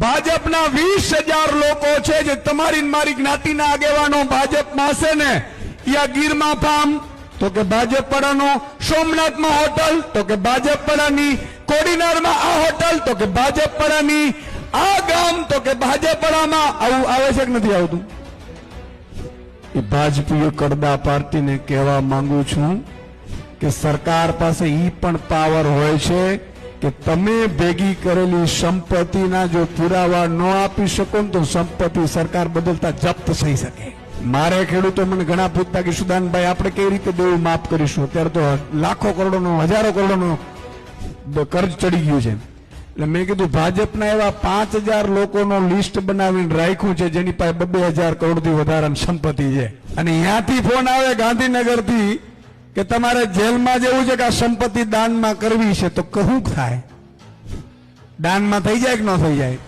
ભાજપના 20,000 લોકો છે જે તમારી ને મારી જ્ઞાતિના આગેવાનો ભાજપમાં હશે ને, યા ગીરમાં ફાર્મ તો કે ભાજપ પડાનો, સોમનાથમાં હોટલ તો કે ભાજપ પડાની, કોડીનારમાં આ હોટલ તો કે ભાજપ પડાની, આ ગામ તો કે ભાજપ પડામાં. આવું આવે છે કે નથી આવતું? એ ભાજપીય કડદા પાર્ટીને કહેવા માંગુ છું કે સરકાર પાસે ઈ પણ પાવર હોય છે કે તમે ભેગી કરેલી સંપત્તિના જો પુરાવા ન આપી શકો ને તો સંપત્તિ સરકાર બદલતા જપ્ત થઈ શકે. મારે ખેડૂતો મને ઘણા પૂછતા કે સુદાનભાઈ આપણે કેવી રીતે દેવું માફ કરીશું? અત્યારે તો લાખો કરોડોનો, હજારો કરોડોનો કર્જ ચડી ગયું છે. એટલે મેં કીધું ભાજપના એવા 5,000 લોકોનો લિસ્ટ બનાવીને રાખ્યું છે જેની પાસે 2,000 કરોડથી વધારાની સંપત્તિ છે, અને ત્યાંથી ફોન આવે ગાંધીનગરથી કે તમારે જેલમાં જવું છે કે આ સંપત્તિ દાનમાં કરવી છે. તો કહું થાય? દાનમાં થઈ જાય કે ન થઈ જાય?